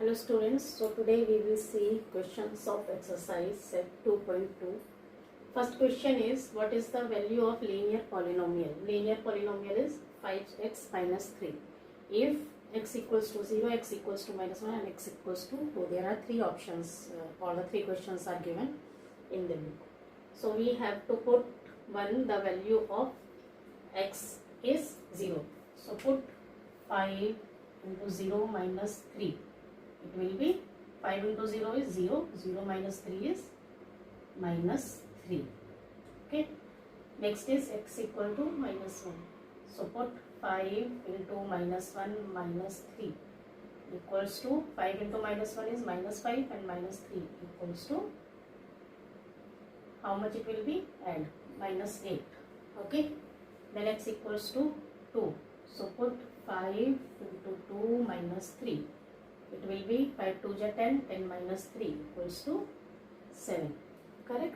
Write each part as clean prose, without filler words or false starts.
Hello students, so today we will see questions of exercise set 2.2. First question is, what is the value of linear polynomial? Linear polynomial is 5x minus 3. If x equals to 0, x equals to minus 1 and x equals to 2. There are three options, all the three questions are given in the book. So we have to put the value of x is 0. So put 5 into 0 minus 3. It will be 5 into 0 is 0, 0 minus 3 is minus 3. Okay. Next is x equal to minus 1. So put 5 into minus 1 minus 3 equals to 5 into minus 1 is minus 5 and minus 3 equals to how much it will be? Add minus 8. Okay. Then x equals to 2. So put 5 into 2 minus 3. It will be 5 2 is 10, 10 minus 3 equals to 7. Correct?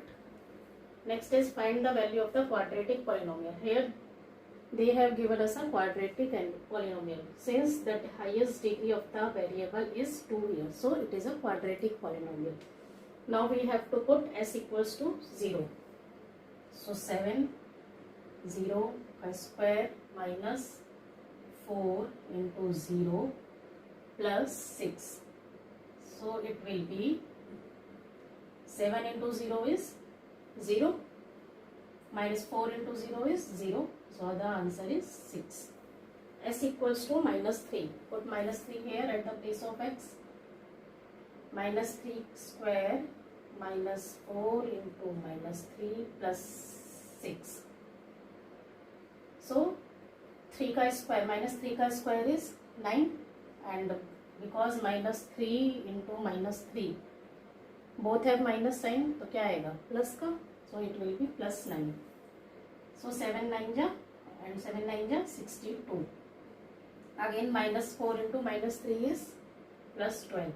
Next is find the value of the quadratic polynomial. Here they have given us a quadratic and polynomial. Since the highest degree of the variable is 2 here, so it is a quadratic polynomial. Now we have to put s equals to 0. So 7, 0 square minus 4 into 0 plus 6. So it will be 7 into 0 is 0 minus 4 into 0 is 0. So the answer is 6. S equals to minus 3. Put minus 3 here at the place of x. Minus 3 square minus 4 into minus 3 plus 6. So 3 ka square minus 3 ka square is 9. And because minus 3 into minus 3 both have minus sign, तो क्या आएगा plus का, so it will be plus 9. So 7 9 ja and 7 9 ja 62. Again minus 4 into minus 3 is plus 12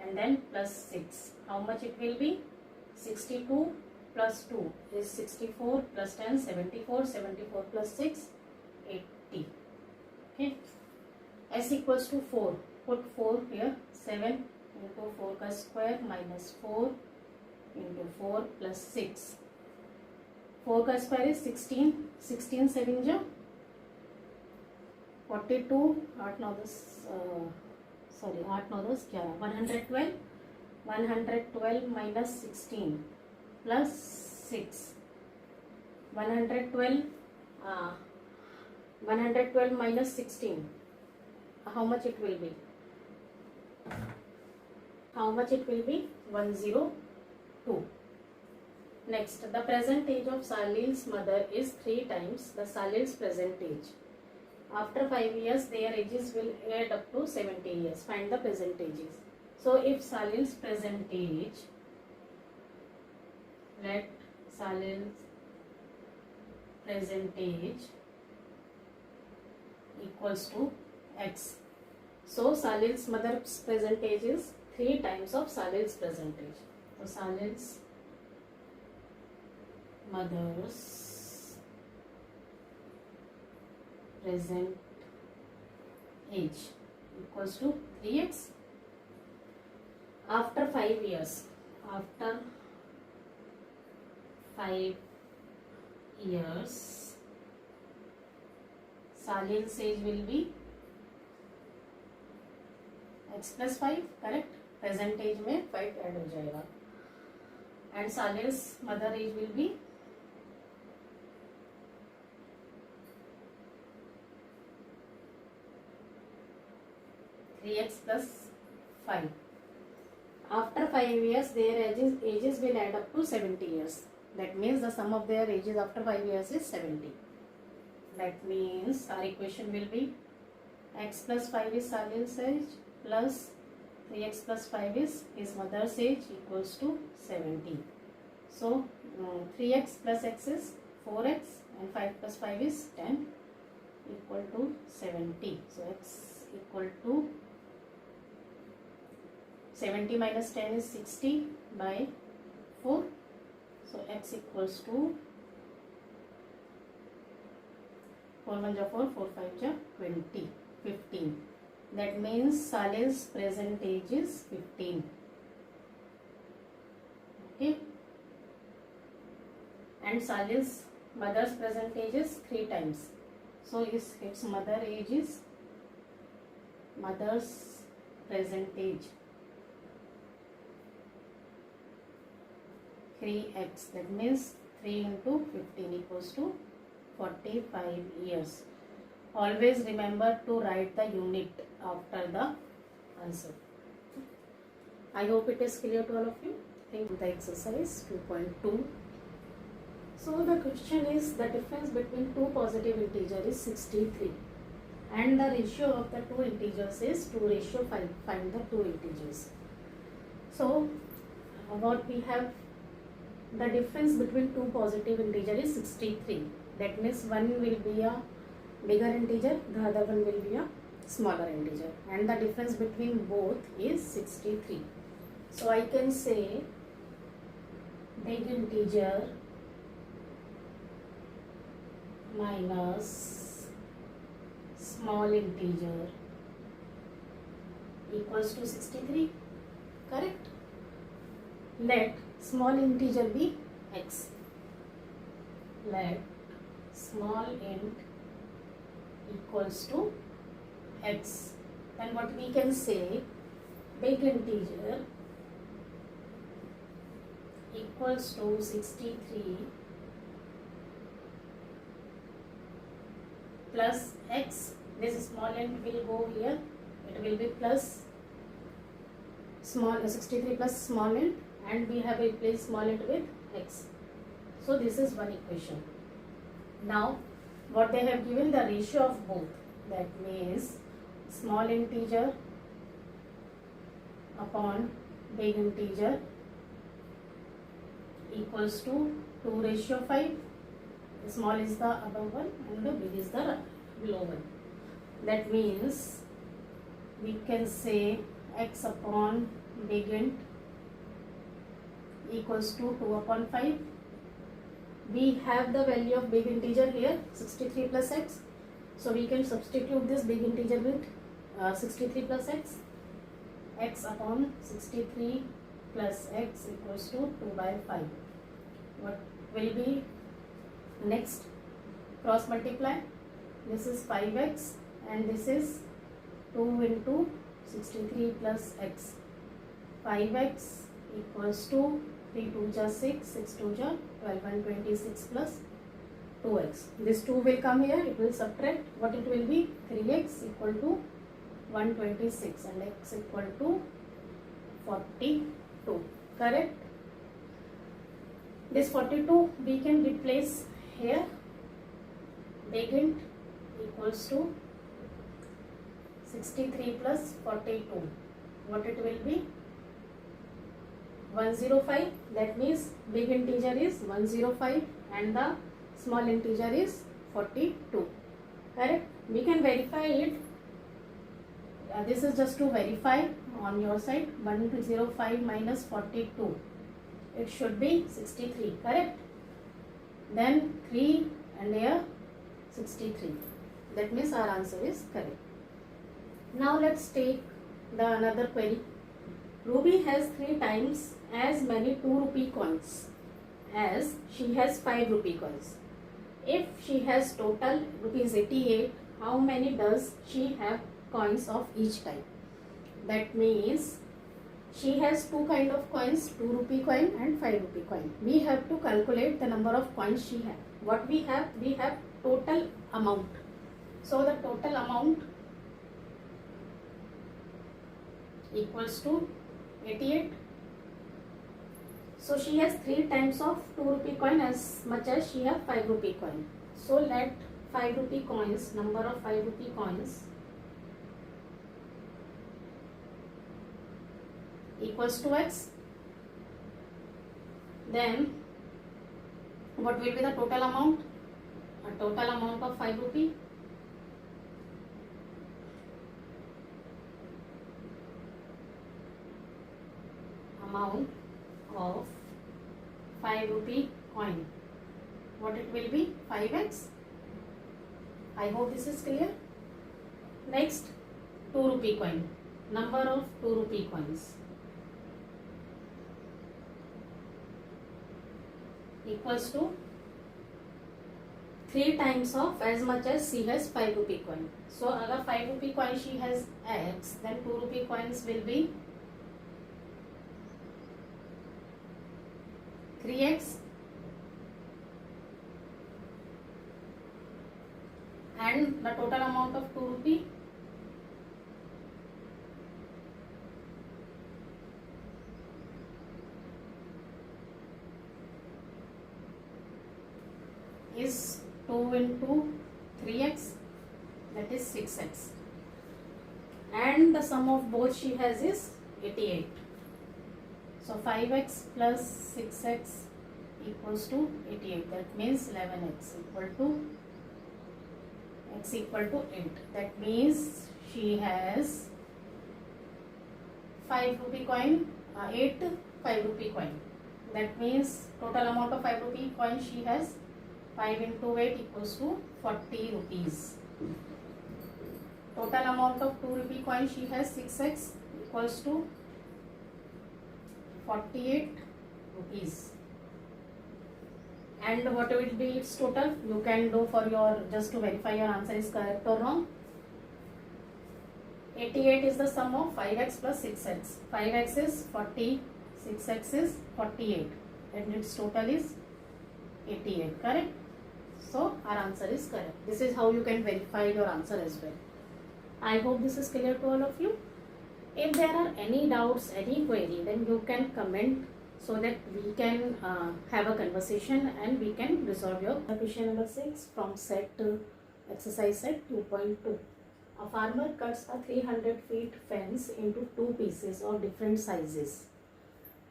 and then plus 6. How much it will be? 62 plus 2 is 64 plus 10 74, 74 plus 6 80. Okay. S equals to 4. Put 4 here. 7 into 4 ka square minus 4 into 4 plus 6. 4 ka square is 16. 16 7 ja 42. 8 9 11. 112. 112 minus 16 plus 6. 112 minus 16. How much it will be? How much it will be? 102. Next, the present age of Salil's mother is 3 times the Salil's present age. After 5 years, their ages will add up to 70 years. Find the present ages. So, if Salil's present age, let Salil's present age equals to x. So Salil's mother's present age is 3 times of Salil's present age. So Salil's mother's present age equals to 3x. After 5 years, after 5 years, Salil's age will be x plus 5. Correct. Present age में 5 add हो जाएगा and Salil's mother age will be 3x plus 5. After 5 years, their ages will add up to 70 years. That means the sum of their ages after 5 years is 70. That means our equation will be x plus 5 is Salil's age plus 3x plus 5 is his mother's age equals to 70. So 3x plus x is 4x and 5 plus 5 is 10 equal to 70. So x equal to 70 minus 10 is 60 by 4. So x equals to 4 1 ja 4, 4 5 ja 20, 15. That means Saleh's present age is 15. Okay. And Saleh's mother's present age is 3 times. So its mother's present age 3x. That means 3 into 15 equals to 45 years. Always remember to write the unit after the answer. I hope it is clear to all of you. Think the exercise 2.2. So the question is, the difference between two positive integers is 63 and the ratio of the two integers is 2:5. Find the two integers. So what we have, the difference between two positive integers is 63. That means one will be a bigger integer, the other one will be a smaller integer, and the difference between both is 63. So I can say big integer minus small integer equals to 63. Correct? Let small integer be x. Let small int equals to x. Then what we can say, big integer equals to 63 plus x. This small int will go here. It will be plus small 63 plus small int, and we have replaced small int with x. So this is one equation. Now what they have given, the ratio of both. That means small integer upon big integer equals to 2:5. Small is the above one and the big is the below one. That means we can say x upon big int equals to 2/5. We have the value of big integer here, 63 plus x. So we can substitute this big integer with 63 plus x. X upon 63 plus x equals to 2/5. What will be next? Cross multiply. This is 5x and this is 2 into 63 plus x. 5x equals to 3 2 ja 6, 6 2 ja 12 and 26 plus 2x. This 2 will come here, it will subtract. What it will be? 3x equal to 126 and x equal to 42. Correct? This 42 we can replace here. Big int equals to 63 plus 42. What it will be? 105. That means big integer is 105 and the small integer is 42. Correct? We can verify it. This is just to verify on your side. 105 minus 42. It should be 63. Correct? Then 3 and here 63. That means our answer is correct. Now let's take the another query. Ruby has 3 times as many 2 rupee coins as she has 5 rupee coins. If she has total rupees 88, how many does she have coins of each type? That means she has 2 kind of coins, 2 rupee coin and 5 rupee coin. We have to calculate the number of coins she has. What we have total amount. So the total amount equals to 88. So she has 3 times of 2 rupee coin as much as she has 5 rupee coin. So let 5 rupee coins, number of 5 rupee coins equals to x. Then what will be the total amount? A total amount of 5 rupee. Amount of 5 rupee coin. What it will be? 5x. I hope this is clear. Next, 2 rupee rupee coin. Number of 2 rupee coins equals to 3 times of as much as she has 5 rupee coin. So agar 5 rupee coin she has x, then 2 rupee coins will be 3x, and the total amount of 2 rupee is 2 into 3x, that is 6x, and the sum of both she has is 88. So 5x plus 6x equals to 88. That means 11x equal to 8. That means she has 5 rupee coin, 8 5 rupee coin. That means total amount of 5 rupee coin she has 5 into 8 equals to 40 rupees. Total amount of 2 rupee coin she has 6x equals to 48 rupees. And what will be its total? You can do for your, just to verify your answer is correct or wrong. 88 is the sum of 5x plus 6x. 5x is 40, 6x is 48, and its total is 88, correct? So our answer is correct. This is how you can verify your answer as well. I hope this is clear to all of you. If there are any doubts, any query, then you can comment so that we can have a conversation and we can resolve your question number 6 from set exercise set 2.2. A farmer cuts a 300 feet fence into 2 pieces of different sizes.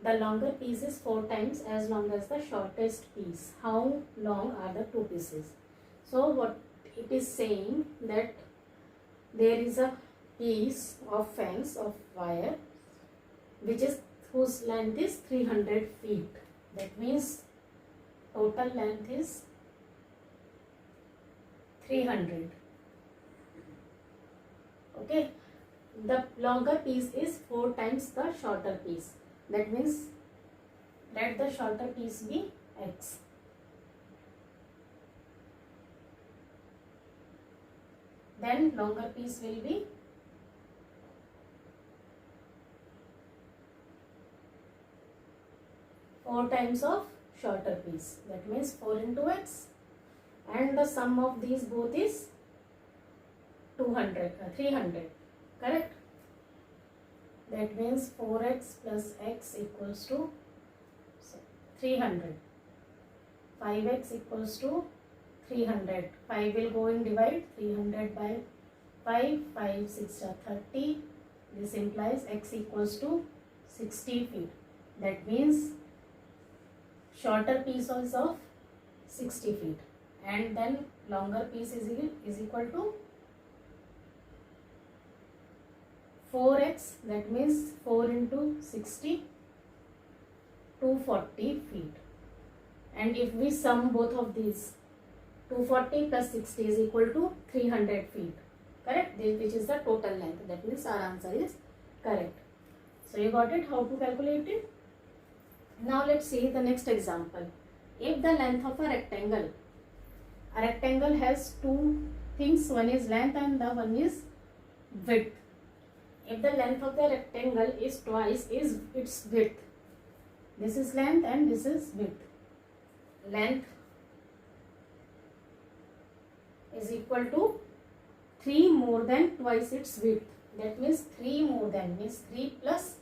The longer piece is 4 times as long as the shortest piece. How long are the 2 pieces? So what it is saying that there is a piece of fence of wire whose length is 300 feet. That means total length is 300. Okay. The longer piece is 4 times the shorter piece. That means let the shorter piece be x. Then longer piece will be four times of shorter piece. That means 4 into x, and the sum of these both is 300. Correct? That means 4x plus x equals to 300. 5x equals to 300. 5 will go in divide. 300 by 5. 5 6 are 30. This implies x equals to 60 feet. That means shorter piece is of 60 feet. And then longer piece is equal to 4x, that means 4 into 60, 240 feet. And if we sum both of these, 240 plus 60 is equal to 300 feet. Correct? Which is the total length. That means our answer is correct. So you got it, how to calculate it. Now let's see the next example. If the length of a rectangle has 2 things, one is length and the one is width. If the length of the rectangle is twice its width, this is length and this is width. Length is equal to 3 more than twice its width. That means 3 more than means 3 plus,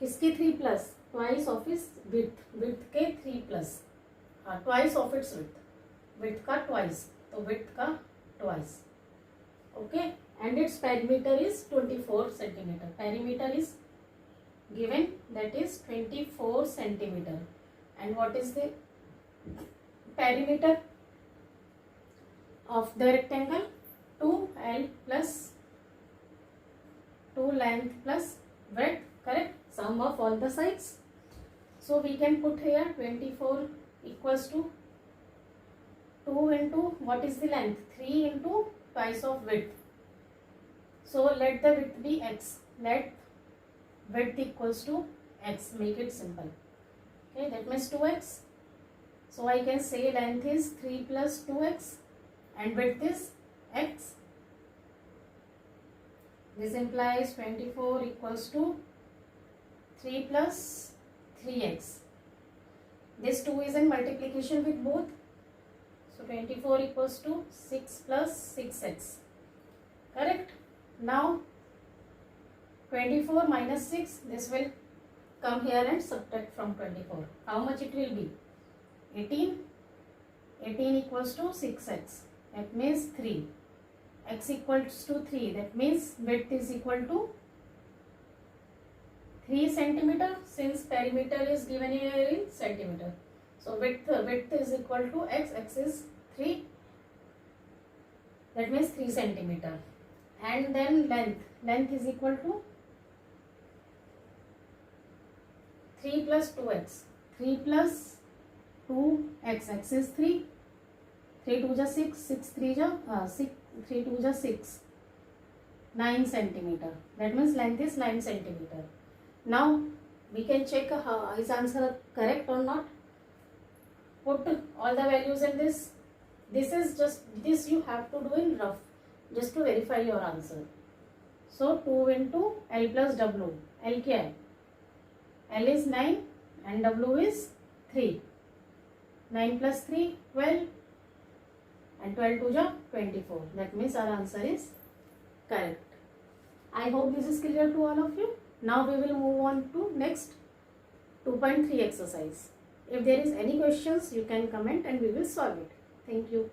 किसके 3 plus? Twice of its width. Width के 3 plus, twice of its width. Width का twice, तो width का twice. Okay. And its perimeter is 24 centimeter. Perimeter is given, that is 24 centimeter. And what is the perimeter of the rectangle? 2L plus 2 length plus breadth, correct? Sum of all the sides. So we can put here 24 equals to 2 into what is the length? 3 into twice of width. So let the width be x. Let width equals to x. Make it simple. Okay, that means 2x. So I can say length is 3 plus 2x and width is x. This implies 24 equals to 3 plus 3x. This 2 is in multiplication with both. So 24 equals to 6 plus 6x. Correct? Now 24 minus 6, this will come here and subtract from 24. How much it will be? 18. 18 equals to 6x. That means 3. X equals to 3. That means width is equal to 3 centimeter, since perimeter is given here in centimeter. So width is equal to x. X is 3. That means 3 centimeter. And then length is equal to 3 plus 2x. 3 plus 2x. X is 3. 3 2 is 6. 6 3 is 6. 3 2 is 6. 9 centimeter. That means length is 9 centimeter. Now we can check is answer correct or not. Put all the values in this. This you have to do in rough, just to verify your answer. So 2 into L plus W. L क्या है? L is 9 and W is 3. 9 plus 3, 12 and 12 to the 24. That means our answer is correct. I hope this is clear to all of you. Now we will move on to next 2.3 exercise. If there is any questions, you can comment and we will solve it. Thank you.